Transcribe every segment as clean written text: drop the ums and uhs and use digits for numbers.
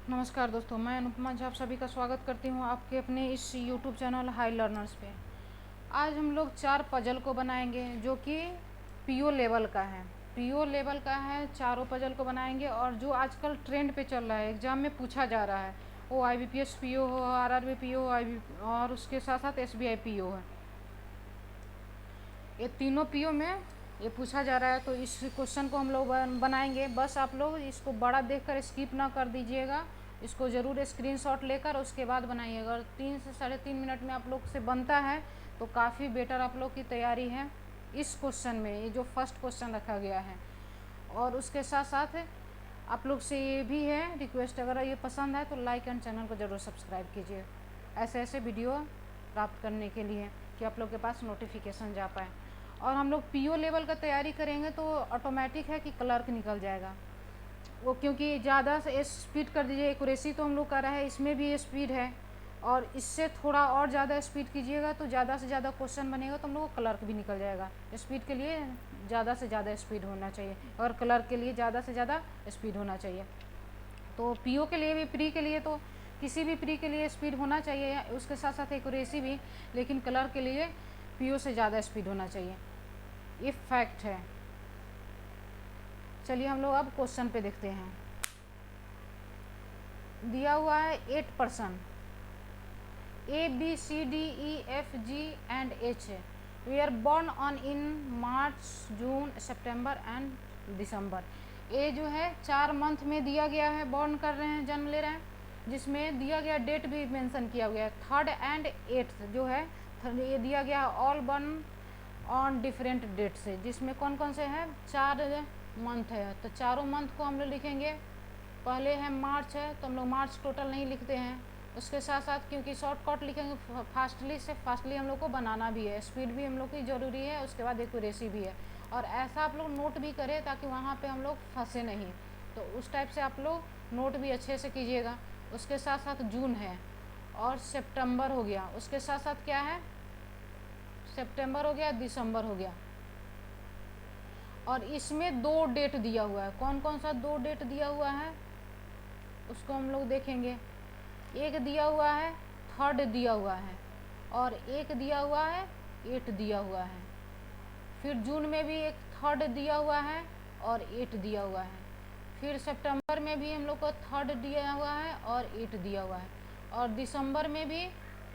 नमस्कार दोस्तों, मैं अनुपमा झा आप सभी का स्वागत करती हूं आपके अपने इस YouTube चैनल हाई लर्नर्स पे। आज हम लोग 4 पजल को बनाएंगे जो कि पीओ लेवल का है। पीओ लेवल का है, चारों पजल को बनाएंगे और जो आजकल ट्रेंड पे चल रहा है, एग्ज़ाम में पूछा जा रहा है, वो IBPS पीओ हो, RRB पीओ हो, और उसके साथ साथ SBI पीओ है। ये तीनों पीओ में ये पूछा जा रहा है, तो इस क्वेश्चन को हम लोग बनाएंगे। बस आप लोग इसको बड़ा देखकर स्किप ना कर दीजिएगा, इसको ज़रूर स्क्रीनशॉट लेकर उसके बाद बनाइए। अगर 3 से 3.5 मिनट में आप लोग से बनता है तो काफ़ी बेटर आप लोग की तैयारी है इस क्वेश्चन में, ये जो फर्स्ट क्वेश्चन रखा गया है। और उसके साथ साथ आप लोग से ये भी है रिक्वेस्ट, अगर ये पसंद है तो लाइक एंड चैनल को ज़रूर सब्सक्राइब कीजिए ऐसे ऐसे वीडियो प्राप्त करने के लिए, कि आप लोग के पास नोटिफिकेशन जा पाए। और हम लोग पीओ लेवल का तैयारी करेंगे तो ऑटोमेटिक है कि क्लर्क निकल जाएगा वो, क्योंकि ज़्यादा से स्पीड कर दीजिए। एक्यूरेसी तो हम लोग कर रहे हैं, इसमें भी स्पीड है, और इससे थोड़ा और ज़्यादा स्पीड कीजिएगा तो ज़्यादा से ज़्यादा क्वेश्चन बनेगा, तो हम लोग को क्लर्क भी निकल जाएगा। स्पीड के लिए ज़्यादा से ज़्यादा स्पीड होना चाहिए और क्लर्क के लिए ज़्यादा से ज़्यादा स्पीड होना चाहिए। तो पीओ के लिए भी, प्री के लिए तो किसी भी प्री के लिए स्पीड होना चाहिए, उसके साथ साथ एक्यूरेसी भी, लेकिन क्लर्क के लिए पीओ से ज़्यादा स्पीड होना चाहिए, ये फैक्ट है। चलिए हम लोग अब क्वेश्चन पे देखते हैं। दिया हुआ है 8% ABCDEFG and H we are born on in March, June, September and December. ये जो है 4 मंथ में दिया गया है, बॉर्न कर रहे हैं, जन्म ले रहे हैं, जिसमें दिया गया डेट भी मेंशन किया गया है 3rd and 8th जो है, ये दिया गया है all born on different date से, जिसमें कौन कौन से हैं, 4 मंथ है। तो चारों मंथ को हम लोग लिखेंगे। पहले है मार्च है, तो हम लोग मार्च टोटल नहीं लिखते हैं। उसके साथ साथ क्योंकि शॉर्टकट लिखेंगे फास्टली से, फास्टली हम लोग को बनाना भी है, स्पीड भी हम लोग की ज़रूरी है, उसके बाद एक्यूरेसी भी है। और ऐसा आप लोग नोट भी करें ताकि वहाँ पे हम लोग फंसे नहीं, तो उस टाइप से आप लोग नोट भी अच्छे से कीजिएगा। उसके साथ साथ जून है और सितंबर हो गया, उसके साथ साथ क्या है, सितंबर हो गया, दिसंबर हो गया। और इसमें 2 डेट दिया हुआ है। कौन कौन सा 2 डेट दिया हुआ है उसको हम लोग देखेंगे। एक दिया हुआ है 3rd दिया हुआ है, और एक दिया हुआ है 8 दिया हुआ है। फिर जून में भी एक 3rd दिया हुआ है और 8 दिया हुआ है। फिर सितंबर में भी हम लोग को 3rd दिया हुआ है और 8 दिया हुआ है। और दिसंबर में भी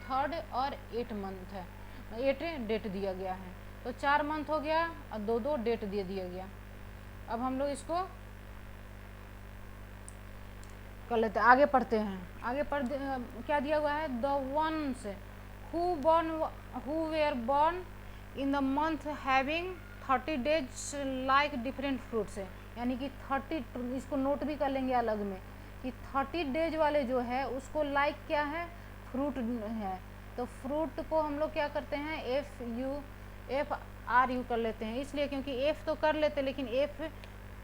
3rd और 8 मंथ है, 8 डेट दिया गया है। तो 4 मंथ हो गया और 2 डेट दे दिया गया। अब हम लोग इसको कर लेते हैं, आगे पढ़ते हैं। आगे क्या दिया हुआ है, the ones who were born in the month having 30 days like different fruits है, यानी कि 30, इसको नोट भी कर लेंगे अलग में कि 30 डेज वाले जो है उसको लाइक क्या है, फ्रूट है। तो फ्रूट को हम लोग क्या करते हैं, FR कर लेते हैं, इसलिए क्योंकि F तो कर लेते, लेकिन F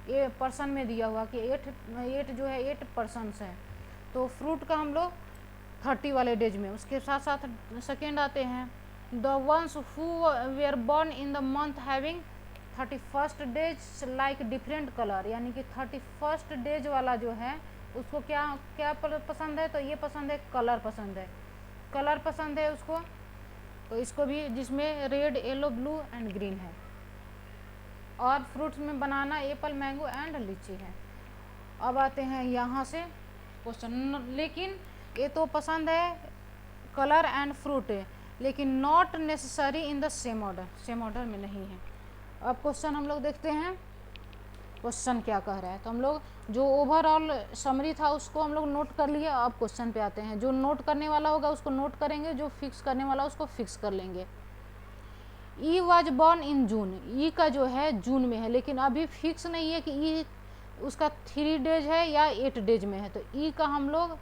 ये पर्सन में दिया हुआ कि 8 जो है 8 पर्सनस हैं, तो फ्रूट का हम लोग 30 वाले डेज में। उसके साथ साथ सेकेंड आते हैं, the ones who were born in the month having 31st days like different colour, यानी कि 31st डेज वाला जो है उसको क्या क्या पसंद है, तो ये पसंद है, कलर पसंद है, कलर पसंद है उसको। तो इसको भी, जिसमें red, yellow, blue and green है। और फ्रूट्स में बनाना, एप्पल, मैंगो एंड लीची है। अब आते हैं यहाँ से क्वेश्चन, लेकिन ये तो पसंद है कलर एंड फ्रूट है, लेकिन not necessary in the same order, same order में नहीं है। अब क्वेश्चन हम लोग देखते हैं क्वेश्चन क्या कह रहा है। तो हम लोग जो ओवरऑल समरी था उसको हम लोग नोट कर लिए। अब क्वेश्चन पे आते हैं, जो नोट करने वाला होगा उसको नोट करेंगे, जो फिक्स करने वाला उसको फिक्स कर लेंगे। ई वॉज बॉर्न इन जून, ई का जो है जून में है, लेकिन अभी फिक्स नहीं है कि ई उसका 3 डेज है या 8 डेज में है। तो ई का हम लोग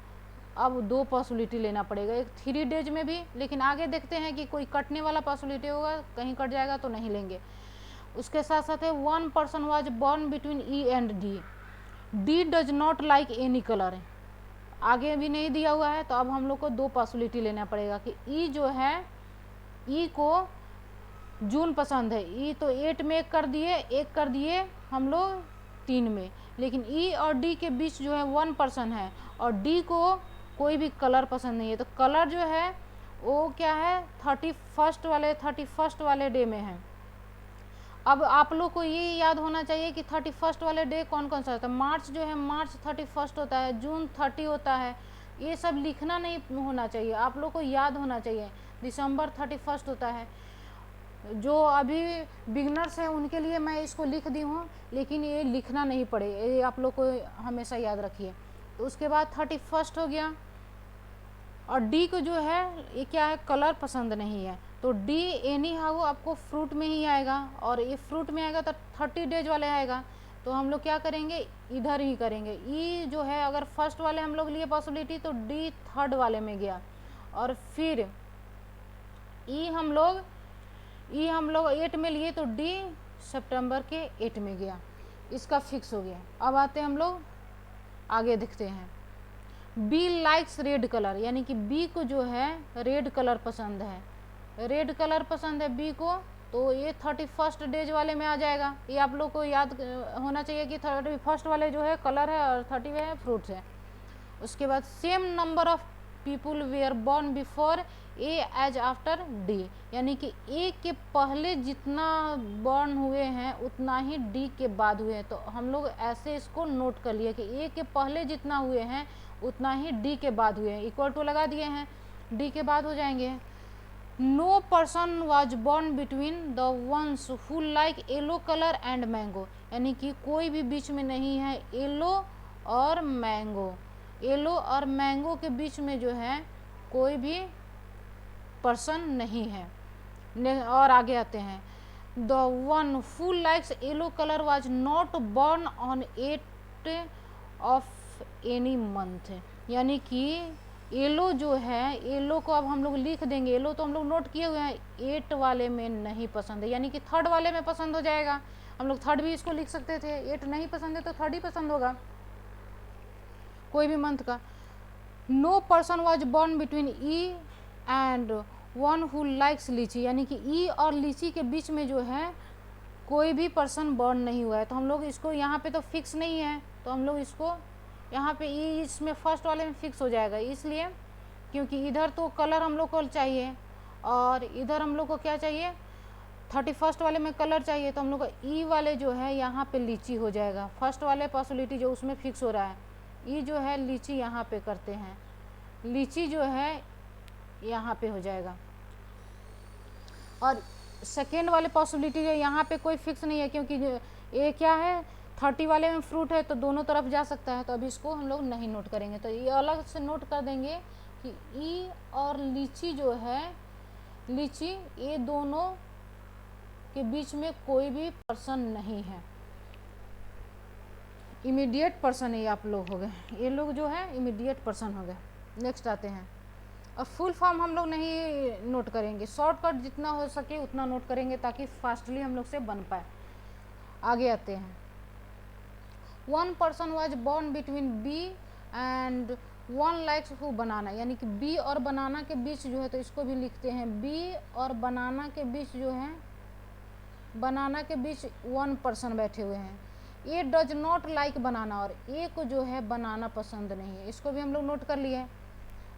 अब 2 पॉसिबिलिटी लेना पड़ेगा, एक 3 डेज में भी, लेकिन आगे देखते हैं कि कोई कटने वाला पॉसिबिलिटी होगा, कहीं कट जाएगा तो नहीं लेंगे। उसके साथ साथ है 1 person was born between E and D, D does not like any colour, आगे भी नहीं दिया हुआ है। तो अब हम लोग को 2 पॉसिबिलिटी लेना पड़ेगा कि ई जो है, ई को जून पसंद है, ई तो 8 में एक कर दिए हम लोग तीन में, लेकिन ई और डी के बीच जो है 1% है और डी को कोई भी कलर पसंद नहीं है। तो कलर जो है वो क्या है 31st वाले डे में है। अब आप लोग को ये याद होना चाहिए कि 31st वाले डे कौन कौन सा होता है। मार्च जो है मार्च 31 होता है, जून 30 होता है। ये सब लिखना नहीं होना चाहिए, आप लोग को याद होना चाहिए। दिसंबर 31 होता है। जो अभी बिगनर्स हैं उनके लिए मैं इसको लिख दी हूँ, लेकिन ये लिखना नहीं पड़े, ये आप लोग को हमेशा याद रखिए। तो उसके बाद 31 हो गया। और डी को जो है ये क्या है कलर पसंद नहीं है, तो डी एनी हाउ आपको फ्रूट में ही आएगा, और ये फ्रूट में आएगा तो 30 डेज वाले आएगा। तो हम लोग क्या करेंगे इधर ही करेंगे। ई जो है अगर फर्स्ट वाले हम लोग लिए पॉसिबिलिटी तो डी थर्ड वाले में गया, और फिर ई हम लोग 8 में लिए तो डी सितंबर के 8 में गया, इसका फिक्स हो गया। अब आते हैं हम लोग आगे देखते हैं। बी लाइक्स रेड कलर, यानी कि बी को जो है रेड कलर पसंद है, रेड कलर पसंद है बी को, तो ये 31st डेज वाले में आ जाएगा। ये आप लोग को याद होना चाहिए कि 31st वाले जो है कलर है और 30 है फ्रूट्स है। उसके बाद same number of people were born before A as after D, यानी कि ए के पहले जितना बॉर्न हुए हैं उतना ही डी के बाद हुए हैं। तो हम लोग ऐसे इसको नोट कर लिए कि ए के पहले जितना हुए हैं उतना ही डी के बाद हुए हैं, इक्वल टू लगा दिए हैं, डी के बाद हो जाएंगे। No person was born between the ones who like yellow colour and mango, यानी कि कोई भी बीच में नहीं है येलो और मैंगो, येलो और मैंगो के बीच में जो है कोई भी पर्सन नहीं है। और आगे आते हैं। The one who likes yellow colour was not born on 8 of any month, यानी कि येलो जो है येलो को अब हम लोग लिख देंगे, येलो तो हम लोग नोट किए हुए हैं, 8 वाले में नहीं पसंद है, यानी कि थर्ड वाले में पसंद हो जाएगा। हम लोग थर्ड भी इसको लिख सकते थे, 8 नहीं पसंद है तो थर्ड ही पसंद होगा कोई भी मंथ का। No person was born between E and one who likes lychee, यानी कि ई और लीची के बीच में जो है कोई भी पर्सन बॉर्न नहीं हुआ है। तो हम लोग इसको यहाँ पे तो फिक्स नहीं है, तो हम लोग इसको यहाँ पे ई इसमें फर्स्ट वाले में फिक्स हो जाएगा, इसलिए क्योंकि इधर तो कलर हम लोग को चाहिए और इधर हम लोग को क्या चाहिए 31st वाले में कलर चाहिए, तो हम लोग को ई वाले जो है यहाँ पे लीची हो जाएगा। फर्स्ट वाले पॉसिबिलिटी जो उसमें फिक्स हो रहा है, ई जो है लीची यहाँ पे करते हैं, लीची जो है यहाँ पे हो जाएगा। और सेकेंड वाले पॉसिबिलिटी जो यहाँ पे कोई फिक्स नहीं है, क्योंकि ये क्या है 30 वाले में फ्रूट है तो दोनों तरफ जा सकता है, तो अभी इसको हम लोग नहीं नोट करेंगे। तो ये अलग से नोट कर देंगे कि ई और लीची जो है लीची ये दोनों के बीच में कोई भी पर्सन नहीं है, इमीडिएट पर्सन ये आप लोग हो गए, ये लोग जो है इमीडिएट पर्सन हो गए। नेक्स्ट आते हैं। और फुल फॉर्म हम लोग नहीं नोट करेंगे, शॉर्टकट जितना हो सके उतना नोट करेंगे ताकि फास्टली हम लोग से बन पाए। आगे आते हैं। One person was born between B and one likes who banana, यानी कि बी और बनाना के बीच जो है, तो इसको भी लिखते हैं बी और बनाना के बीच जो है बनाना के बीच 1 पर्सन बैठे हुए हैं। ए डज नॉट लाइक बनाना, और ए को जो है बनाना पसंद नहीं है, इसको भी हम लोग नोट कर लिए।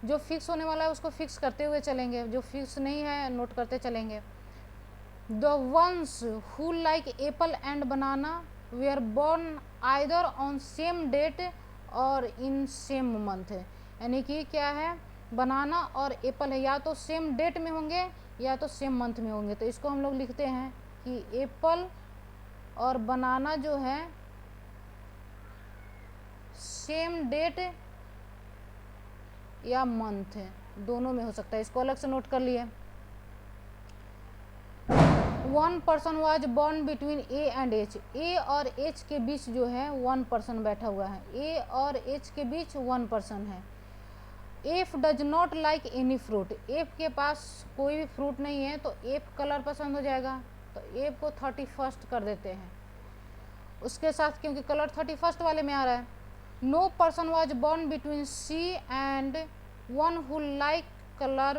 जो फिक्स होने वाला है उसको फिक्स करते हुए चलेंगे, जो फिक्स नहीं है नोट करते चलेंगे। The ones who like apple and banana were born either on same date और इन सेम मंथ, यानी कि क्या है बनाना और एप्पल है या तो सेम डेट में होंगे या तो सेम मंथ में होंगे। तो इसको हम लोग लिखते हैं कि एप्पल और बनाना जो है सेम डेट या मंथ है, दोनों में हो सकता है, इसको अलग से नोट कर लिए। 1 person was born between A and H, A और एच के बीच जो है 1 पर्सन बैठा हुआ है, ए और एच के बीच 1 पर्सन है। F does not like any fruit, F के पास कोई भी फ्रूट नहीं है तो एफ कलर पसंद हो जाएगा, तो एफ को 31st कर देते हैं उसके साथ, क्योंकि कलर 31st वाले में आ रहा है। No person was born between C and one who like colour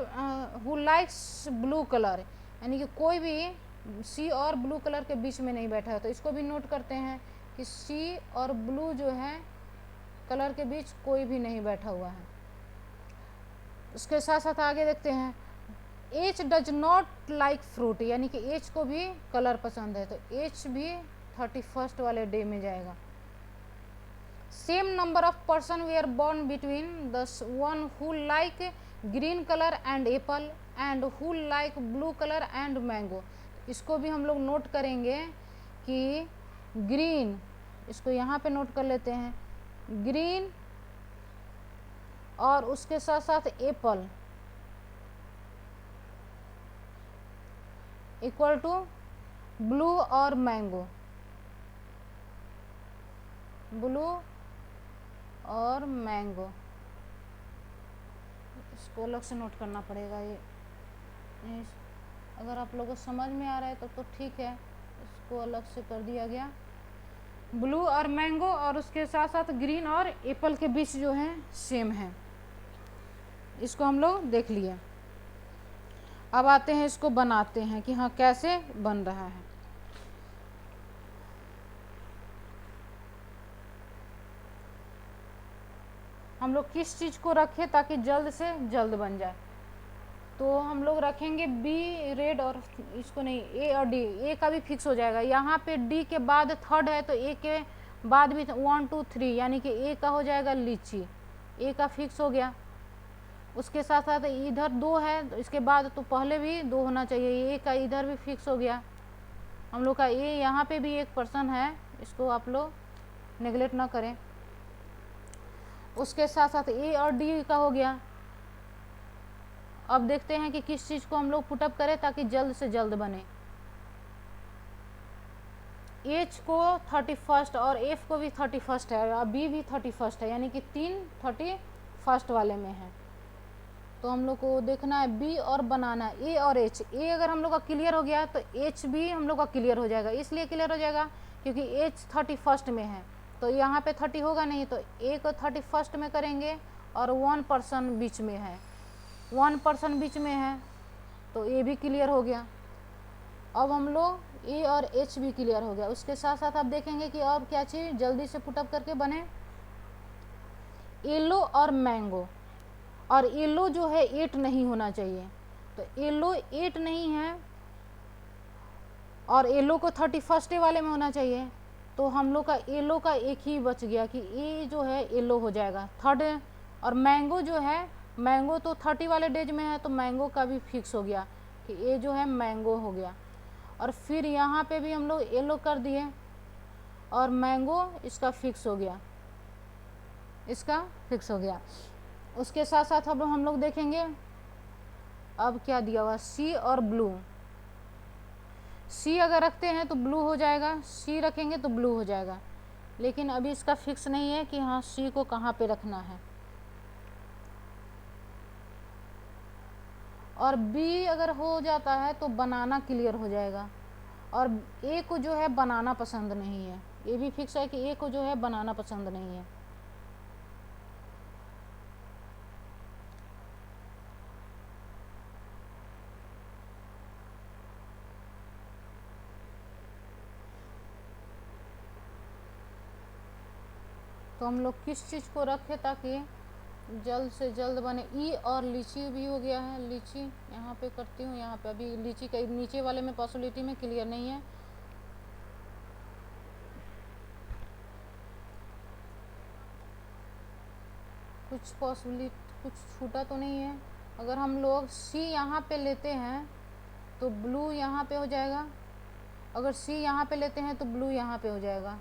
who likes blue colour, यानी कि कोई भी सी और ब्लू कलर के बीच में नहीं बैठा है, तो इसको भी नोट करते हैं कि सी और ब्लू जो है कलर के बीच कोई भी नहीं बैठा हुआ है। उसके साथ साथ आगे देखते हैं, H does not like fruit, यानी कि एच को भी कलर पसंद है, तो एच भी 31st वाले डे में जाएगा। Same number of person they are born between the one who like green color and apple and who like blue color and mango। इसको भी हम लोग नोट करेंगे कि ग्रीन, इसको यहाँ पे नोट कर लेते हैं, ग्रीन और उसके साथ साथ एप्पल इक्वल टू ब्लू और मैंगो, ब्लू और मैंगो। इसको अलग से नोट करना पड़ेगा। ये अगर आप लोगों को समझ में आ रहा है तब तो ठीक है, इसको अलग से कर दिया गया। ब्लू और मैंगो और उसके साथ साथ ग्रीन और एप्पल के बीच जो है सेम है। इसको हम लोग देख लिए। अब आते हैं इसको बनाते हैं कि हाँ कैसे बन रहा है। हम लोग किस चीज़ को रखें ताकि जल्द से जल्द बन जाए, तो हम लोग रखेंगे बी रेड, और इसको नहीं, ए और डी, ए का भी फिक्स हो जाएगा। यहाँ पे डी के बाद थर्ड है तो ए के बाद भी 1 2 3, यानी कि ए का हो जाएगा लीची, ए का फिक्स हो गया। उसके साथ साथ इधर 2 है तो इसके बाद तो पहले भी 2 होना चाहिए, ए का इधर भी फिक्स हो गया। हम लोग का ए यहाँ पे भी एक पर्सन है, इसको आप लोग नेगलेक्ट ना करें। उसके साथ साथ ए और डी का हो गया। अब देखते हैं कि किस चीज़ को हम लोग पुटअप करें ताकि जल्द से जल्द बने। एच को 31st और एफ को भी 31st है और बी भी 31st है, यानी कि 3 31st वाले में है। तो हम लोग को देखना है बी और बनाना ए और एच। ए अगर हम लोग का क्लियर हो गया तो एच भी हम लोग का क्लियर हो जाएगा। इसलिए क्लियर हो जाएगा क्योंकि एच 31st में है, तो यहाँ पे 30 होगा नहीं, तो ए को 31st में करेंगे और 1 पर्सन बीच में है, 1 पर्सन बीच में है, तो ए भी क्लियर हो गया। अब हम लोग ए और एच भी क्लियर हो गया। उसके साथ साथ आप देखेंगे कि अब क्या चीज़ जल्दी से पुटअप करके बने, येलो और मैंगो। और येलो जो है 8 नहीं होना चाहिए, तो येलो 8 नहीं है और येलो को 31st वाले में होना चाहिए, तो हम लोग का येलो का एक ही बच गया कि ए जो है येलो हो जाएगा थर्ड। और मैंगो जो है, मैंगो तो 30 वाले डेज में है, तो मैंगो का भी फिक्स हो गया कि ए जो है मैंगो हो गया। और फिर यहाँ पे भी हम लोग येलो कर दिए और मैंगो इसका फिक्स हो गया, इसका फिक्स हो गया। उसके साथ साथ अब हम लोग देखेंगे अब क्या दिया हुआ, सी और ब्लू। सी अगर रखते हैं तो ब्लू हो जाएगा, सी रखेंगे तो ब्लू हो जाएगा, लेकिन अभी इसका फिक्स नहीं है कि हाँ सी को कहाँ पे रखना है। और बी अगर हो जाता है तो बनाना क्लियर हो जाएगा, और ए को जो है बनाना पसंद नहीं है, ये भी फिक्स है कि ए को जो है बनाना पसंद नहीं है। तो हम लोग किस चीज़ को रखें ताकि जल्द से जल्द बने। ई और लीची भी हो गया है, लीची यहाँ पे करती हूँ, यहाँ पे अभी लीची का नीचे वाले में पॉसिबिलिटी में क्लियर नहीं है। कुछ पॉसिबिलिटी कुछ छूटा तो नहीं है। अगर हम लोग सी यहाँ पे लेते हैं तो ब्लू यहाँ पे हो जाएगा, अगर सी यहाँ पे लेते हैं तो ब्लू यहाँ पे हो जाएगा।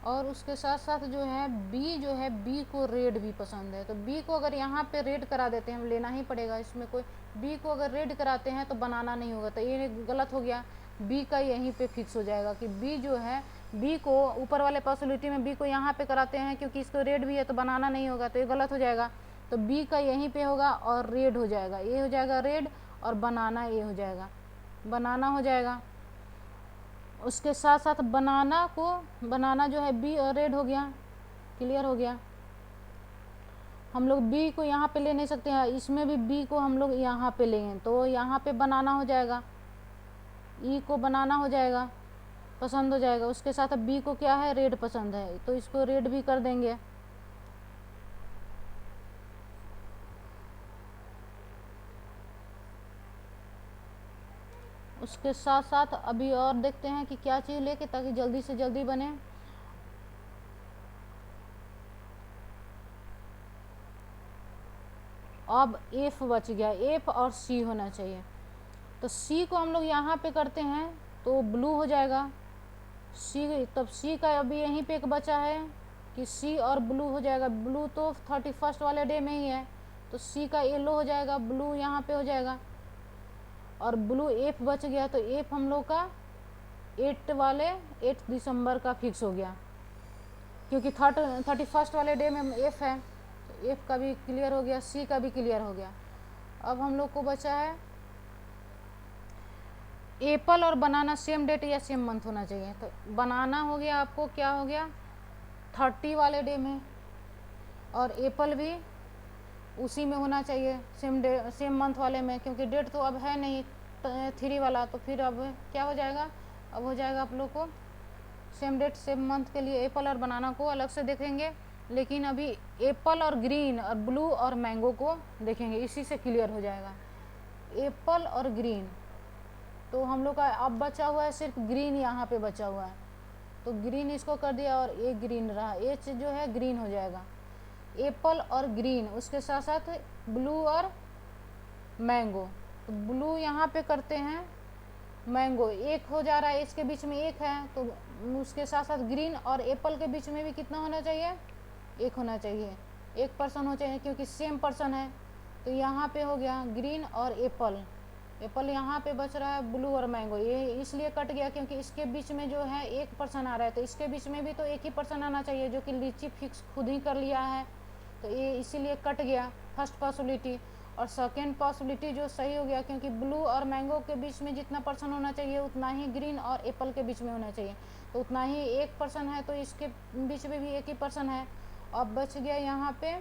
और उसके साथ साथ जो है बी को रेड भी पसंद है, तो बी को अगर यहाँ पे रेड करा देते हैं, हम लेना ही पड़ेगा इसमें कोई, बी को अगर रेड कराते हैं तो बनाना नहीं होगा, तो ये गलत हो गया। बी का यहीं पे फिक्स हो जाएगा कि बी जो है, बी को ऊपर वाले पॉसिबिलिटी में बी को यहाँ पे कराते हैं क्योंकि इसको रेड भी है तो बनाना नहीं होगा, तो ये गलत हो जाएगा। तो बी का यहीं पे होगा और रेड हो जाएगा, ये हो जाएगा रेड, और बनाना ये हो जाएगा, बनाना हो जाएगा। उसके साथ साथ बनाना जो है बी और रेड हो गया, क्लियर हो गया। हम लोग बी को यहाँ पे ले नहीं सकते हैं, इसमें भी बी को हम लोग यहाँ पे लेंगे तो यहाँ पे बनाना हो जाएगा। ई को बनाना हो जाएगा, पसंद हो जाएगा। उसके साथ अब बी को क्या है, रेड पसंद है, तो इसको रेड भी कर देंगे। उसके साथ साथ अभी और देखते हैं कि क्या चीज़ लेके, ताकि जल्दी से जल्दी बने। अब एफ बच गया, एफ और सी होना चाहिए। तो सी को हम लोग यहाँ पे करते हैं तो ब्लू हो जाएगा सी। तब सी का अभी यहीं पे एक बचा है कि सी और ब्लू हो जाएगा। ब्लू तो 31 वाले डे में ही है, तो सी का येलो हो जाएगा, ब्लू यहाँ पे हो जाएगा। और ब्लू एफ बच गया, तो एफ हम लोग का 8 दिसंबर का फिक्स हो गया, क्योंकि 31 वाले डे में एफ है, तो एफ का भी क्लियर हो गया, सी का भी क्लियर हो गया। अब हम लोग को बचा है एप्पल और बनाना सेम डेट या सेम मंथ होना चाहिए। तो बनाना हो गया आपको, क्या हो गया, 30 वाले डे में, और एप्पल भी उसी में होना चाहिए, सेम डे सेम मंथ वाले में, क्योंकि डेट तो अब है नहीं 3 वाला। तो फिर अब क्या हो जाएगा, अब हो जाएगा आप लोग को सेम डेट सेम मंथ के लिए एप्पल और बनाना को अलग से देखेंगे, लेकिन अभी एप्पल और ग्रीन और ब्लू और मैंगो को देखेंगे, इसी से क्लियर हो जाएगा। एप्पल और ग्रीन, तो हम लोग का अब बचा हुआ है सिर्फ ग्रीन, यहाँ पे बचा हुआ है, तो ग्रीन इसको कर दिया और ए ग्रीन रहा, एच जो है ग्रीन हो जाएगा। एप्पल और ग्रीन, उसके साथ साथ ब्लू और मैंगो, तो ब्लू यहाँ पे करते हैं, मैंगो एक हो जा रहा है, इसके बीच में एक है, तो उसके साथ साथ ग्रीन और एप्पल के बीच में भी कितना होना चाहिए, एक होना चाहिए, एक पर्सन हो चाहिए, क्योंकि सेम पर्सन है। तो यहाँ पे हो गया ग्रीन और एप्पल, एप्पल यहाँ पे बच रहा है, ब्लू और मैंगो ये इसलिए कट गया क्योंकि इसके बीच में जो है एक पर्सन आ रहा है, तो इसके बीच में भी तो एक ही पर्सन आना चाहिए, जो कि लीची फिक्स खुद ही कर लिया है, तो ये इसीलिए कट गया फर्स्ट पॉसिबिलिटी। और सेकेंड पॉसिबिलिटी जो सही हो गया, क्योंकि ब्लू और मैंगो के बीच में जितना पर्सन होना चाहिए उतना ही ग्रीन और एप्पल के बीच में होना चाहिए, तो उतना ही एक पर्सन है, तो इसके बीच में भी एक ही पर्सन है। अब बच गया यहाँ पे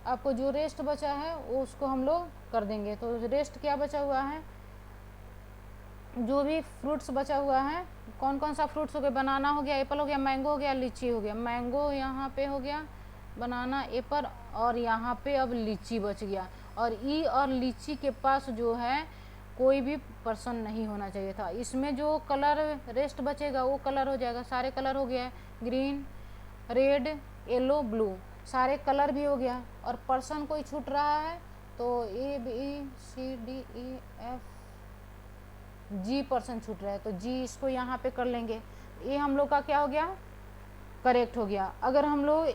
आपको जो रेस्ट बचा है वो उसको हम लोग कर देंगे। तो रेस्ट क्या बचा हुआ है, जो भी फ्रूट्स बचा हुआ है, कौन कौन सा फ्रूट्स हो गया, बनाना हो गया, एप्पल हो गया, मैंगो हो गया, लीची हो गया। मैंगो यहाँ पे हो गया, बनाना, एप्पल, और यहाँ पे अब लीची बच गया। और ई और लीची के पास जो है कोई भी पर्सन नहीं होना चाहिए था। इसमें जो कलर रेस्ट बचेगा वो कलर हो जाएगा, सारे कलर हो गया है, ग्रीन, रेड, येलो, ब्लू, सारे कलर भी हो गया। और पर्सन कोई छूट रहा है तो A B C D E F G person छूट रहा है, तो जी इसको यहाँ पे कर लेंगे। ये हम लोग का क्या हो गया, करेक्ट हो गया। अगर हम लोग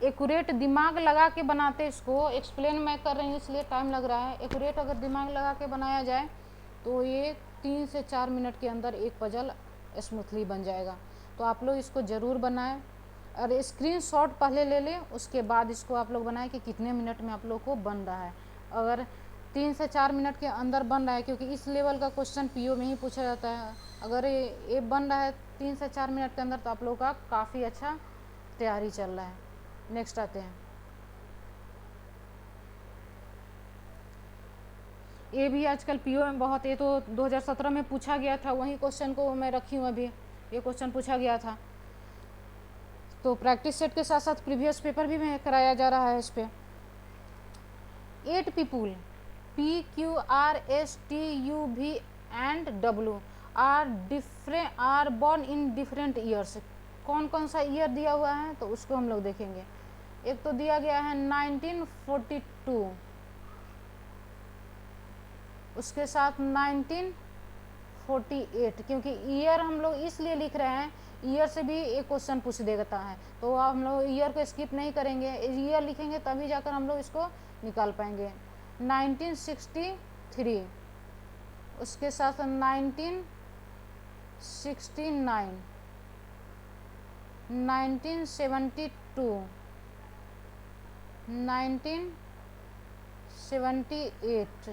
एक्यूरेट दिमाग लगा के बनाते, इसको एक्सप्लेन मैं कर रही हूँ इसलिए टाइम लग रहा है, एक्यूरेट अगर दिमाग लगा के बनाया जाए तो ये 3 से 4 मिनट के अंदर एक पजल स्मूथली बन जाएगा। तो आप लोग इसको ज़रूर बनाएं, और स्क्रीनशॉट पहले ले लें, उसके बाद इसको आप लोग बनाएं कि कितने मिनट में आप लोग को बन रहा है। अगर 3 से 4 मिनट के अंदर बन रहा है, क्योंकि इस लेवल का क्वेश्चन पीओ में ही पूछा जाता है, अगर ये बन रहा है 3 से 4 मिनट के अंदर तो आप लोग का काफ़ी अच्छा तैयारी चल रहा है। नेक्स्ट आते हैं, ये भी आजकल पीओ में बहुत, ये तो 2017 में पूछा गया था, वही क्वेश्चन को मैं रखी हूँ अभी, ये क्वेश्चन पूछा गया था। तो प्रैक्टिस सेट के साथ साथ प्रीवियस पेपर भी में कराया जा रहा है इस पर। 8 people PQRSTUV and W are born in different years. कौन कौन सा ईयर दिया हुआ है तो उसको हम लोग देखेंगे। एक तो दिया गया है 1942, उसके साथ 1948, क्योंकि ईयर हम लोग इसलिए लिख रहे हैं, ईयर से भी एक क्वेश्चन पूछ देता है, तो हम लोग ईयर को स्किप नहीं करेंगे, ईयर लिखेंगे तभी जाकर हम लोग इसको निकाल पाएंगे। 1963, उसके साथ 1969, 1972, 1978,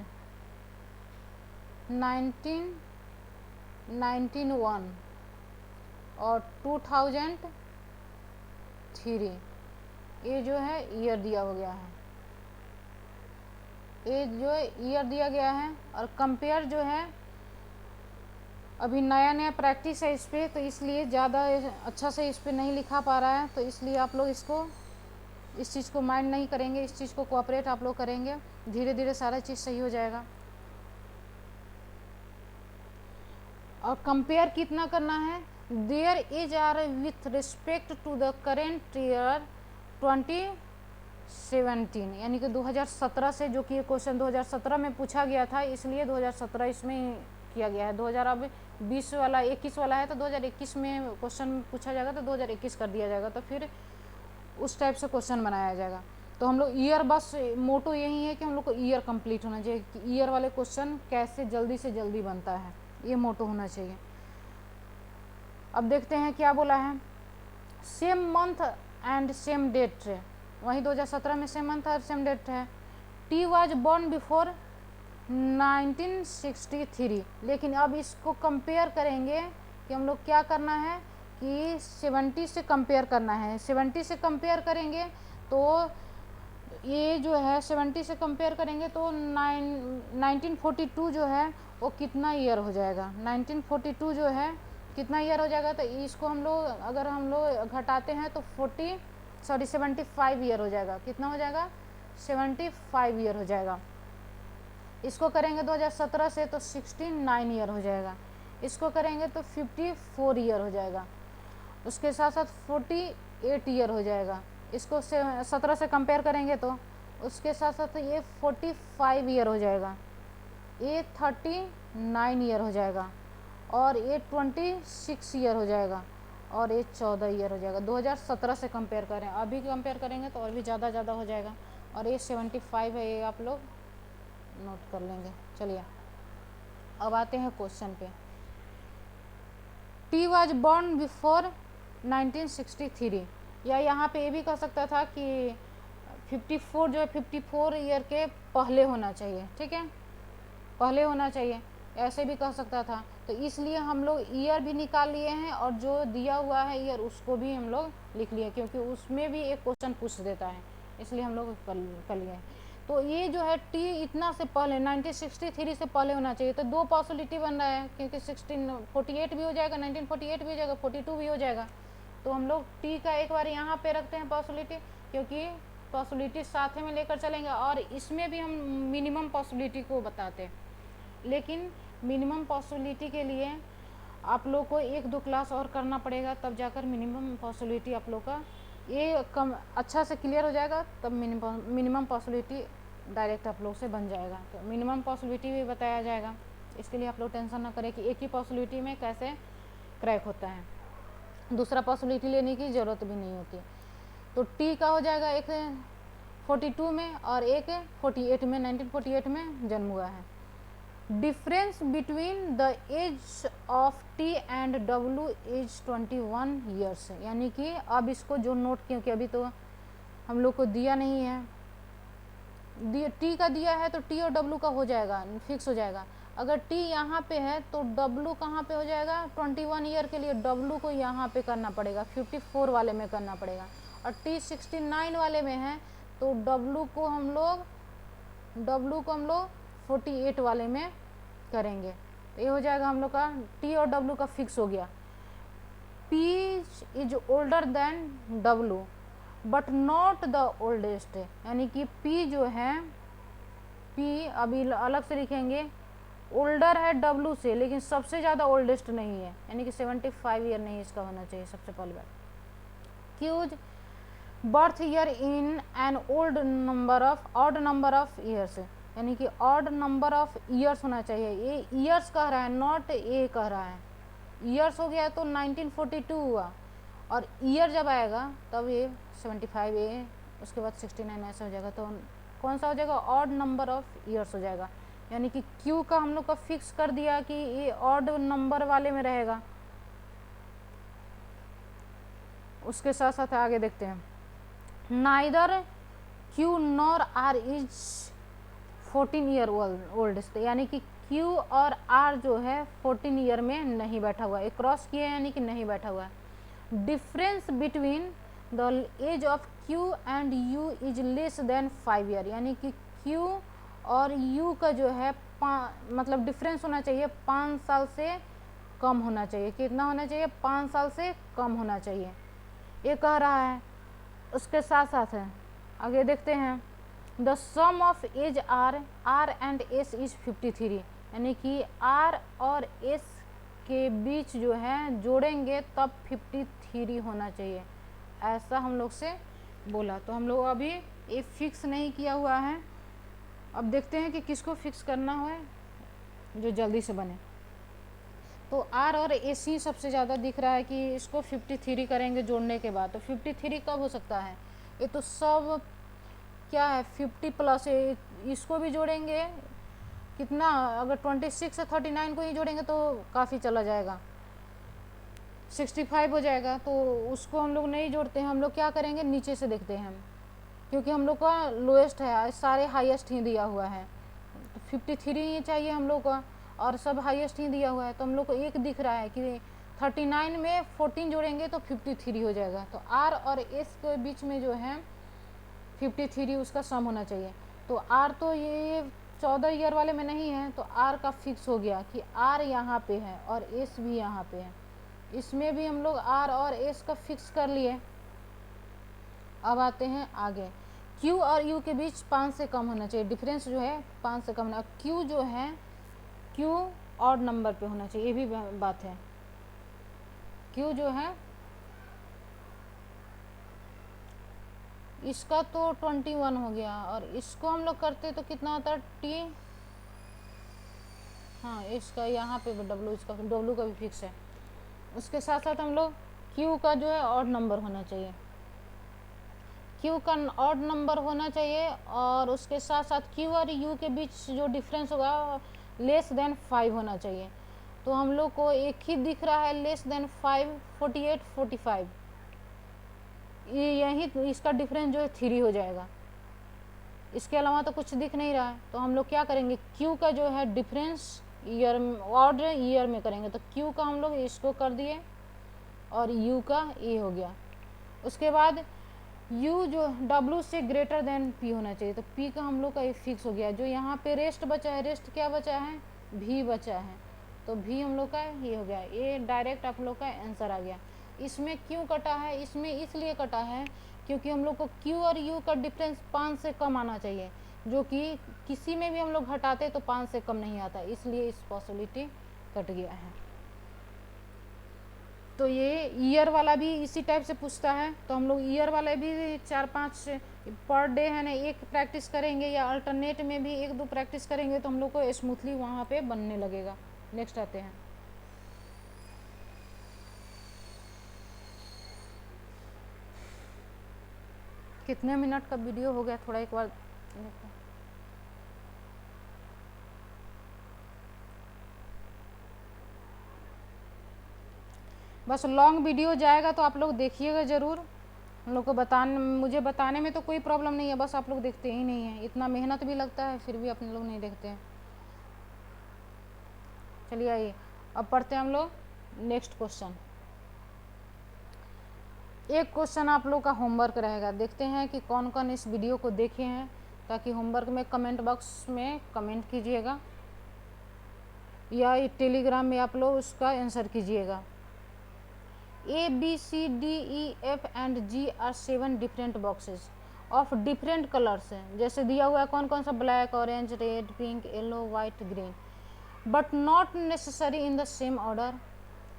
1991 और 2003, ये जो है ईयर दिया हो गया है, ये जो है ईयर दिया गया है। और कंपेयर जो है अभी नया नया प्रैक्टिस है इस पर, तो इसलिए ज़्यादा अच्छा से इस पर नहीं लिखा पा रहा है, तो इसलिए आप लोग इसको इस चीज़ को माइंड नहीं करेंगे, इस चीज़ को कोऑपरेट आप लोग करेंगे, धीरे धीरे सारा चीज़ सही हो जाएगा। और कंपेयर कितना करना है, there is R with respect to the current year 2017, यानी कि 2017 से, जो कि ये क्वेश्चन 2017 में पूछा गया था, इसलिए 2017 इसमें किया गया है। 2020 वाला 21 वाला है, तो 2021 में क्वेश्चन पूछा जाएगा तो 2021 कर दिया जाएगा, तो फिर उस टाइप से क्वेश्चन बनाया जाएगा। तो हम लोग ईयर, बस मोटो यही है कि हम लोग को ईयर कंप्लीट होना चाहिए, कि ईयर वाले क्वेश्चन कैसे जल्दी से जल्दी बनता है, ये मोटो होना चाहिए। अब देखते हैं क्या बोला है, same month and same date है, वहीं 2017 में सेम मंथ और सेम डेट है। टी वाज बॉर्न बिफोर 1963, लेकिन अब इसको कंपेयर करेंगे कि हम लोग क्या करना है कि 70 से कंपेयर करना है। 70 से कंपेयर करेंगे तो ये जो है 70 से कंपेयर करेंगे तो 1942 जो है वो कितना ईयर हो जाएगा, 1942 जो है कितना ईयर हो जाएगा, तो इसको हम लोग अगर हम लोग घटाते हैं तो 75 ईयर हो जाएगा। कितना हो जाएगा, 75 ईयर हो जाएगा। इसको करेंगे 2017 से तो 69 ईयर हो जाएगा। इसको करेंगे तो 54 ईयर हो जाएगा। उसके साथ साथ 48 ईयर हो जाएगा। इसको 17 से कंपेयर करेंगे तो उसके साथ साथ ये 45 ईयर हो जाएगा, ये 39 ईयर हो जाएगा, और ये 26 ईयर हो जाएगा, और ये 14 ईयर हो जाएगा। 2017 से कंपेयर करें, अभी कंपेयर करेंगे तो और भी ज़्यादा हो जाएगा। और ये 75 है, ये आप लोग नोट कर लेंगे। चलिए अब आते हैं क्वेश्चन पे। टी वाज बॉर्न बिफोर 1963, या यहाँ पे ये भी कह सकता था कि 54 जो है 54 ईयर के पहले होना चाहिए, ठीक है, पहले होना चाहिए, ऐसे भी कह सकता था। तो इसलिए हम लोग ईयर भी निकाल लिए हैं, और जो दिया हुआ है ईयर उसको भी हम लोग लिख लिए, क्योंकि उसमें भी एक क्वेश्चन पूछ देता है, इसलिए हम लोग कर लिए। तो ये जो है टी इतना से पहले 1963 से पहले होना चाहिए, तो दो पॉसिबिलिटी बन रहा है, क्योंकि 48 भी हो जाएगा, 1948 भी हो जाएगा, 42 भी हो जाएगा। तो हम लोग टी का एक बार यहाँ पे रखते हैं पॉसिबिलिटी, क्योंकि पॉसिबिलिटी साथ में लेकर चलेंगे, और इसमें भी हम मिनिमम पॉसिबिलिटी को बताते हैं। लेकिन मिनिमम पॉसिबिलिटी के लिए आप लोग को 1-2 क्लास और करना पड़ेगा, तब जाकर मिनिमम पॉसिबिलिटी आप लोग का ये कम अच्छा से क्लियर हो जाएगा, तब मिनिमम पॉसिबिलिटी डायरेक्ट आप लोग से बन जाएगा। तो मिनिमम पॉसिबिलिटी भी बताया जाएगा, इसके लिए आप लोग टेंशन ना करें कि एक ही पॉसिबिलिटी में कैसे क्रैक होता है, दूसरा पॉसिबिलिटी लेने की ज़रूरत भी नहीं होती। तो टी का हो जाएगा, एक 42 में और एक 48 में, 1948 में जन्म हुआ है। Difference between the age of T and W is 21 years, यानी कि अब इसको जो नोट, क्योंकि अभी तो हम लोग को दिया नहीं है, टी का दिया है तो टी और डब्ल्यू का हो जाएगा, फिक्स हो जाएगा। अगर टी यहाँ पे है तो डब्ल्यू कहाँ पे हो जाएगा, 21 ईयर के लिए डब्ल्यू को यहाँ पे करना पड़ेगा, 54 वाले में करना पड़ेगा। और टी 69 वाले में है तो डब्ल्यू को हम लोग 48 वाले में करेंगे। तो ये हो जाएगा हम लोग का टी और डब्ल्यू का फिक्स हो गया। P is older than W but not the oldest, यानी कि पी जो है, पी अभी अलग से लिखेंगे, ओल्डर है डब्ल्यू से, लेकिन सबसे ज़्यादा ओल्डेस्ट नहीं है, यानी कि 75 ईयर नहीं इसका होना चाहिए सबसे पहली बात। Q's birth year in an odd number of years, यानी कि ऑड नंबर ऑफ ईयर्स होना चाहिए। ये ईयर्स कह रहा है, नॉट ए कह रहा है। ईयर्स हो गया तो 1942 हुआ, और ईयर जब आएगा तब ये 75 ए, उसके बाद 69 ऐसा हो जाएगा। तो कौन सा हो जाएगा, ऑड नंबर ऑफ ईयर्स हो जाएगा। यानी कि क्यू का हम लोग का फिक्स कर दिया कि ये ऑड नंबर वाले में रहेगा। उसके साथ साथ आगे देखते हैं, neither Q nor R is 14 year oldest, यानी कि क्यू और आर जो है 14 ईयर में नहीं बैठा हुआ है, क्रॉस किए यानी कि नहीं बैठा हुआ है। Difference between the age of Q and U is less than 5 year, यानी कि क्यू और यू का जो है मतलब डिफरेंस होना चाहिए 5 साल से कम होना चाहिए। कितना होना चाहिए? 5 साल से कम होना चाहिए, ये कह रहा है। उसके साथ साथ है, आगे देखते हैं, the sum of age R and S is 53, यानी कि आर और एस के बीच जो है जोड़ेंगे तब 53 होना चाहिए, ऐसा हम लोग से बोला। तो हम लोग अभी ये फिक्स नहीं किया हुआ है, अब देखते हैं कि किसको फिक्स करना है जो जल्दी से बने। तो आर और एस ही सबसे ज़्यादा दिख रहा है कि इसको 53 करेंगे जोड़ने के बाद। तो 53 कब हो सकता है? ये तो सब क्या है, 50 प्लस है, इसको भी जोड़ेंगे कितना, अगर 26 से 39 को ही जोड़ेंगे तो काफ़ी चला जाएगा, 65 हो जाएगा। तो उसको हम लोग नहीं जोड़ते हैं, हम लोग क्या करेंगे, नीचे से देखते हैं, क्योंकि हम लोग का लोएस्ट है, सारे हाईएस्ट ही दिया हुआ है। तो 53 ही चाहिए हम लोग का, और सब हाईएस्ट ही दिया हुआ है। तो हम लोग को एक दिख रहा है कि 39 में 14 जोड़ेंगे तो 53 हो जाएगा। तो आर और एस के बीच में जो है 53 उसका सम होना चाहिए। तो आर तो ये 14 ईयर वाले में नहीं है, तो आर का फिक्स हो गया कि आर यहाँ पे है और एस भी यहाँ पे है। इसमें भी हम लोग आर और एस का फिक्स कर लिए। अब आते हैं आगे, क्यू और यू के बीच 5 से कम होना चाहिए, डिफरेंस जो है 5 से कम होना। क्यू जो है, क्यू ऑड नंबर पे होना चाहिए, ये भी बात है। क्यू जो है इसका तो 21 हो गया, और इसको हम लोग करते तो कितना होता है, टी, हाँ इसका यहाँ पे डब्लू, इसका डब्लू का भी फिक्स है। उसके साथ साथ हम लोग क्यू का जो है ऑड नंबर होना चाहिए, क्यू का ऑड नंबर होना चाहिए। और उसके साथ साथ क्यू और यू के बीच जो डिफरेंस होगा लेस देन 5 होना चाहिए। तो हम लोग को एक ही दिख रहा है लेस देन 5, 48, 45, यही इसका डिफरेंस जो है 3 हो जाएगा, इसके अलावा तो कुछ दिख नहीं रहा है। तो हम लोग क्या करेंगे, क्यू का जो है डिफरेंस ईयर, ऑड ईयर में करेंगे। तो क्यू का हम लोग इसको कर दिए और यू का ए हो गया। उसके बाद यू जो डब्लू से ग्रेटर देन पी होना चाहिए, तो पी का हम लोग का ये फिक्स हो गया। जो यहाँ पे रेस्ट बचा है, रेस्ट क्या बचा है, भी बचा है, तो भी हम लोग का ये हो गया। ये डायरेक्ट आप लोग का आंसर आ गया। इसमें क्यों कटा है, इसमें इसलिए कटा है क्योंकि हम लोग को क्यू और यू का डिफरेंस 5 से कम आना चाहिए, जो कि किसी में भी हम लोग घटाते तो 5 से कम नहीं आता, इसलिए इस पॉसिबिलिटी कट गया है। तो ये ईयर वाला भी इसी टाइप से पूछता है, तो हम लोग ईयर वाले भी 4-5 पर डे है ना, एक प्रैक्टिस करेंगे या अल्टरनेट में भी 1-2 प्रैक्टिस करेंगे तो हम लोग को स्मूथली वहाँ पे बनने लगेगा। नेक्स्ट आते हैं, कितने मिनट का वीडियो हो गया, थोड़ा एक बार बस लॉन्ग वीडियो जाएगा तो आप लोग देखिएगा ज़रूर। हम लोग को मुझे बताने में तो कोई प्रॉब्लम नहीं है, बस आप लोग देखते ही नहीं है, इतना मेहनत भी लगता है फिर भी अपने लोग नहीं देखते हैं। चलिए आइए अब पढ़ते हैं हम लोग नेक्स्ट क्वेश्चन। एक क्वेश्चन आप लोग का होमवर्क रहेगा, देखते हैं कि कौन कौन इस वीडियो को देखे हैं, ताकि होमवर्क में कमेंट बॉक्स में कमेंट कीजिएगा या टेलीग्राम में आप लोग उसका आंसर कीजिएगा। A, B, C, D, E, F and G are 7 different boxes of different colors है, जैसे दिया हुआ है कौन कौन सा, black, orange, red, pink, yellow, white, green, but not necessary in the same order.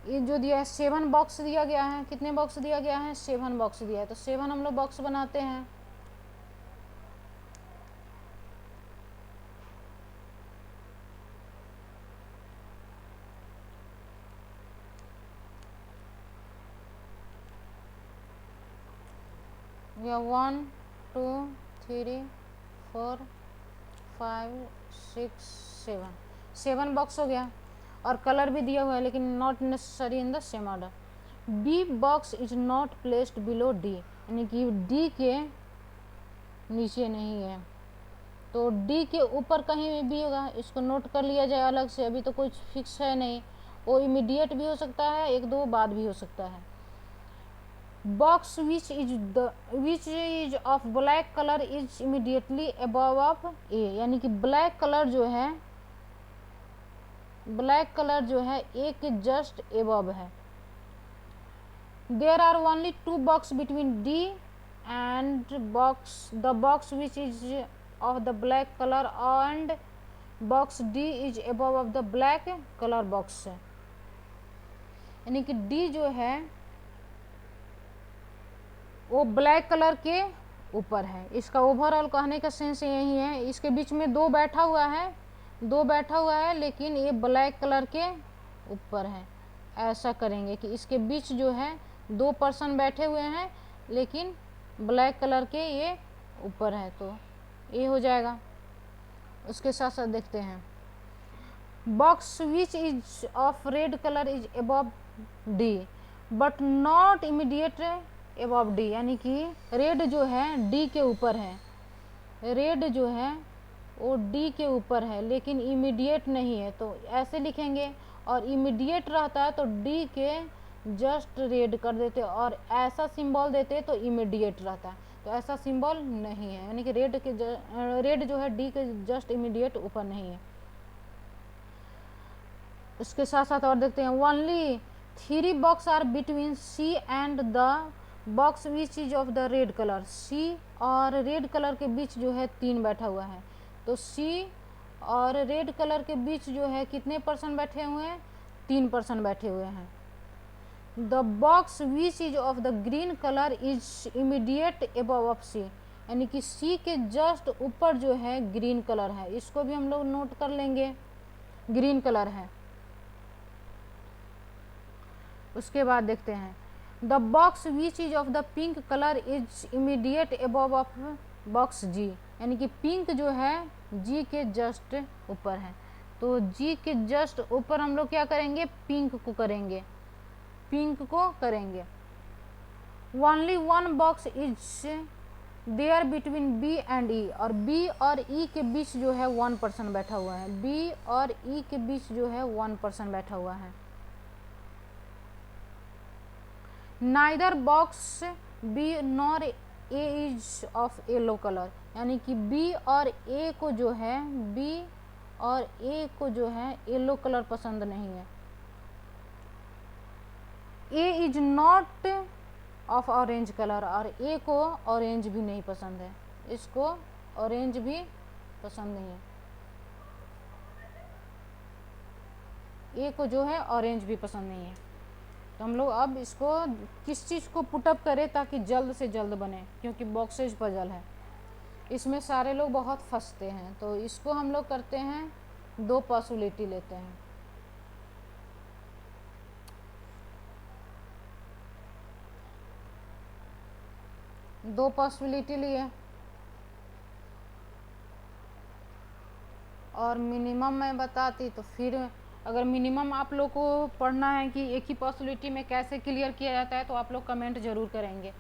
ये जो दिया है 7 बॉक्स दिया गया है, कितने बॉक्स दिया गया है, 7 बॉक्स दिया है। तो 7 हम लोग बॉक्स बनाते हैं। या 1 2 3 4 5 6 7 बॉक्स हो गया, और कलर भी दिया हुआ है लेकिन not necessary in the same order. B box is not placed below D, यानी कि डी के नीचे नहीं है, तो डी के ऊपर कहीं भी होगा, इसको नोट कर लिया जाए अलग से, अभी तो कुछ फिक्स है नहीं, वो इमीडिएट भी हो सकता है, 1-2 बाद भी हो सकता है। Box which is of black colour is immediately above of A, यानी कि ब्लैक कलर जो है ब्लैक कलर जो है ए के जस्ट एबव है। There are only 2 box between D and box, the box which is of the black colour and box D is above of the black colour box. यानी कि D जो है वो black colour के ऊपर है। इसका ओवरऑल कहने का सेंस यही है। इसके बीच में दो बैठा हुआ है लेकिन ये ब्लैक कलर के ऊपर है। ऐसा करेंगे कि इसके बीच जो है 2 पर्सन बैठे हुए हैं लेकिन ब्लैक कलर के ये ऊपर है, तो ये हो जाएगा। उसके साथ साथ देखते हैं box which is of red colour is above D but not immediate above D, यानी कि रेड जो है डी के ऊपर है, रेड जो है वो डी के ऊपर है लेकिन इमीडिएट नहीं है, तो ऐसे लिखेंगे। और इमीडिएट रहता है तो डी के जस्ट रेड कर देते और ऐसा सिंबल देते तो इमीडिएट रहता है, तो ऐसा सिंबल नहीं है, यानी कि रेड जो है डी के जस्ट इमीडिएट ऊपर नहीं है। उसके साथ साथ और देखते हैं only 3 box are between C and the box which is of the red colour. C और रेड कलर के बीच जो है 3 बैठा हुआ है, तो सी और रेड कलर के बीच जो है कितने पर्सन बैठे हुए हैं, 3 पर्सन बैठे हुए हैं। The box which is of the green colour is immediate above of C, यानी कि सी के जस्ट ऊपर जो है ग्रीन कलर है, इसको भी हम लोग नोट कर लेंगे, ग्रीन कलर है। उसके बाद देखते हैं the box which is of the pink colour is immediate above of box G, यानी कि पिंक जो है जी के जस्ट ऊपर है, तो जी के जस्ट ऊपर हम लोग क्या करेंगे, पिंक को करेंगे। Only 1 box is there between B and E, और बी और ई के बीच जो है 1 पर्सन बैठा हुआ है, बी और ई के बीच जो है 1 पर्सन बैठा हुआ है। Neither box be nor a is of yellow colour, यानी कि बी और ए को जो है येलो कलर पसंद नहीं है। A is not of orange colour, और ए को ऑरेंज भी नहीं पसंद है, इसको ऑरेंज भी पसंद नहीं है, ए को जो है ऑरेंज भी पसंद नहीं है। तो हम लोग अब इसको किस चीज़ को पुटअप करें ताकि जल्द से जल्द बने, क्योंकि बॉक्सेज पजल है, इसमें सारे लोग बहुत फंसते हैं। तो इसको हम लोग करते हैं 2 पॉसिबिलिटी लेते हैं। दो पॉसिबिलिटी लिए और मिनिमम मैं बताती, तो फिर अगर मिनिमम आप लोग को पढ़ना है कि एक ही पॉसिबिलिटी में कैसे क्लियर किया जाता है तो आप लोग कमेंट जरूर करेंगे।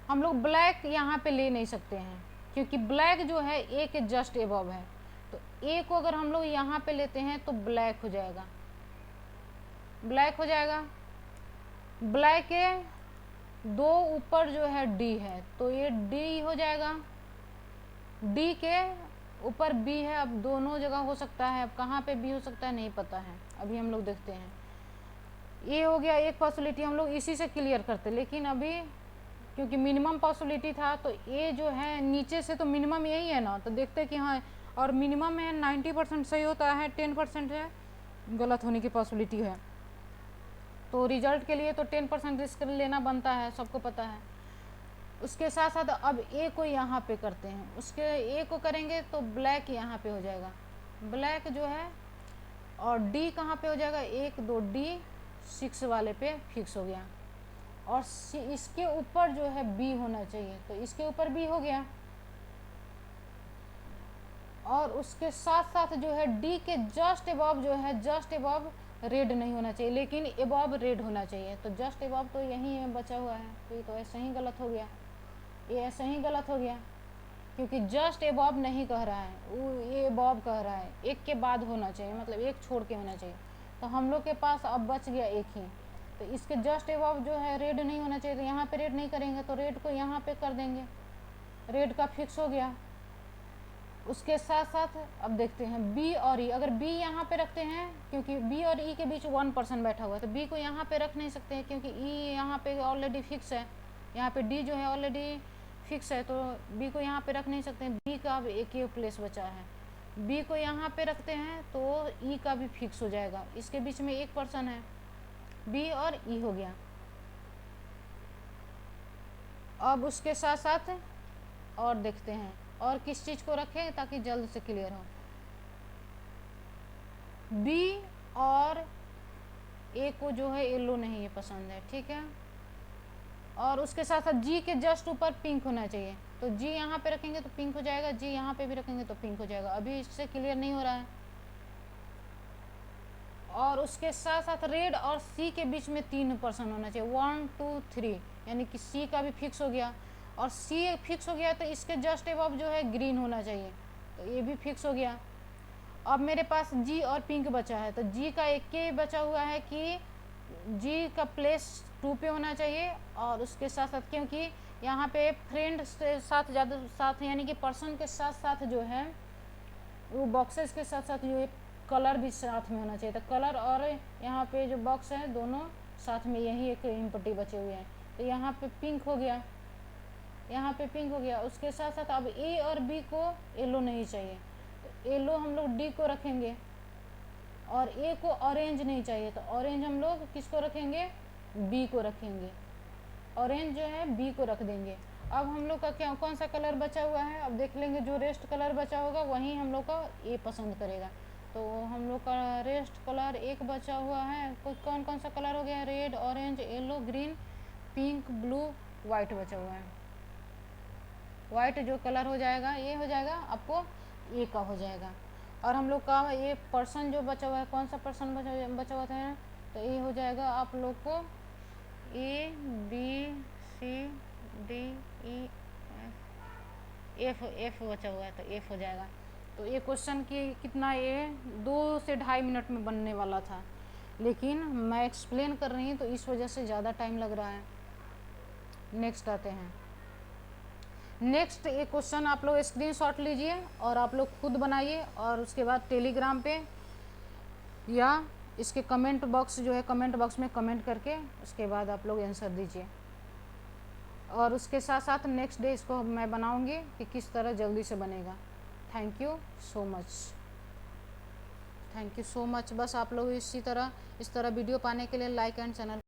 हम लोग ब्लैक यहाँ पे ले नहीं सकते हैं क्योंकि ब्लैक जो है ए के जस्ट एबव है, तो ए को अगर हम लोग यहाँ पे लेते हैं तो ब्लैक हो जाएगा, ब्लैक के 2 ऊपर जो है डी है, तो ये डी हो जाएगा, डी के ऊपर बी है। अब दोनों जगह हो सकता है, अब कहाँ पे बी हो सकता है नहीं पता है, अभी हम लोग देखते हैं। ये हो गया एक पॉसिबिलिटी, हम लोग इसी से क्लियर करते, लेकिन अभी क्योंकि मिनिमम पॉसिबिलिटी था तो ये जो है नीचे से तो मिनिमम यही है ना, तो देखते कि हाँ, और मिनिमम है 90% सही होता है, 10% है गलत होने की पॉसिबिलिटी है, तो रिजल्ट के लिए तो 10% रिस्क लेना बनता है, सबको पता है। उसके साथ साथ अब ए को यहाँ पे करते हैं, उसके ए को करेंगे तो ब्लैक यहाँ पे हो जाएगा, ब्लैक जो है, और डी कहाँ पे हो जाएगा, 1 2 डी 6 वाले पे फिक्स हो गया, और इसके ऊपर जो है बी होना चाहिए, तो इसके ऊपर बी हो गया, और उसके साथ साथ जो है डी के जस्ट एबव जो है, जस्ट एबव रेड नहीं होना चाहिए लेकिन एबव रेड होना चाहिए, तो जस्ट एबव तो यही है बचा हुआ है, तो ये तो ऐसे ही गलत हो गया, ये ऐसे ही गलत हो गया क्योंकि जस्ट एबव नहीं कह रहा है, वो ये एबव कह रहा है, एक के बाद होना चाहिए, मतलब एक छोड़ के होना चाहिए, तो हम लोग के पास अब बच गया एक ही, तो इसके जस्ट एबव जो है रेड नहीं होना चाहिए, तो यहाँ पे रेड नहीं करेंगे तो रेड को यहाँ पे कर देंगे, रेड का फिक्स हो गया। उसके साथ साथ अब देखते हैं बी और ई। अगर बी यहाँ पे रखते हैं, क्योंकि बी और ई के बीच 1% बैठा हुआ है, तो बी को यहाँ पे रख नहीं सकते हैं क्योंकि ई यहाँ पे ऑलरेडी फिक्स है, यहाँ पे डी जो है ऑलरेडी फिक्स है, तो बी को यहाँ पे रख नहीं सकते हैं। बी का अब एक ही प्लेस बचा है, बी को यहाँ पे रखते हैं तो ई का भी फिक्स हो जाएगा। इसके बीच में 1% है, बी और ई हो गया। अब उसके साथ साथ और देखते हैं और किस चीज़ को रखें ताकि जल्द से क्लियर हो। बी और ए को जो है येलो नहीं है पसंद है, ठीक है। और उसके साथ साथ जी के जस्ट ऊपर पिंक होना चाहिए, तो जी यहाँ पे रखेंगे तो पिंक हो जाएगा, जी यहाँ पे भी रखेंगे तो पिंक हो जाएगा। अभी इससे क्लियर नहीं हो रहा है। और उसके साथ साथ रेड और सी के बीच में 3% होना चाहिए, 1 2 3, यानी कि सी का भी फिक्स हो गया और सी फिक्स हो गया तो इसके जस्ट एबव जो है ग्रीन होना चाहिए, तो ये भी फिक्स हो गया। अब मेरे पास जी और पिंक बचा है, तो जी का एक के बचा हुआ है कि जी का प्लेस 2 पे होना चाहिए। और उसके साथ साथ क्योंकि यहाँ पे फ्रेंड के साथ ज़्यादा साथ यानी कि पर्सन के साथ साथ जो है वो बॉक्सेस के साथ साथ जो कलर भी साथ में होना चाहिए, तो कलर और यहाँ पे जो बॉक्स है दोनों साथ में, यही एक इम्पटी बचे हुए हैं, तो यहाँ पे पिंक हो गया, यहाँ पे पिंक हो गया। उसके साथ साथ अब ए और बी को येलो नहीं चाहिए, तो येलो हम लोग डी को रखेंगे और ए को ऑरेंज नहीं चाहिए, तो ऑरेंज हम लोग किसको रखेंगे, बी को रखेंगे, ऑरेंज जो है बी को रख देंगे। अब हम लोग का क्या कौन सा कलर बचा हुआ है, अब देख लेंगे, जो रेस्ट कलर बचा होगा वही हम लोग का ए पसंद करेगा। तो हम लोग का रेस्ट कलर एक बचा हुआ है, कुछ कौन कौन सा कलर हो गया, red, orange, yellow, green, pink, blue, white बचा हुआ है। वाइट जो कलर हो जाएगा ये हो जाएगा आपको ए का हो जाएगा। और हम लोग का ये पर्सन जो बचा हुआ है, कौन सा पर्सन बचा हुआ था, तो ये हो जाएगा आप लोग को A B C D E F, F बचा हुआ है तो एफ हो जाएगा। तो ये क्वेश्चन की कितना, ये 2 से 2.5 मिनट में बनने वाला था, लेकिन मैं एक्सप्लेन कर रही हूँ तो इस वजह से ज़्यादा टाइम लग रहा है। नेक्स्ट आते हैं। नेक्स्ट ये क्वेश्चन आप लोग स्क्रीनशॉट लीजिए और आप लोग खुद बनाइए और उसके बाद टेलीग्राम पे या इसके कमेंट बॉक्स जो है कमेंट बॉक्स में कमेंट करके उसके बाद आप लोग आंसर दीजिए। और उसके साथ साथ नेक्स्ट डे इसको मैं बनाऊंगी कि किस तरह जल्दी से बनेगा। Thank you so much, thank you so much. बस आप लोग इस तरह वीडियो पाने के लिए लाइक एंड चैनल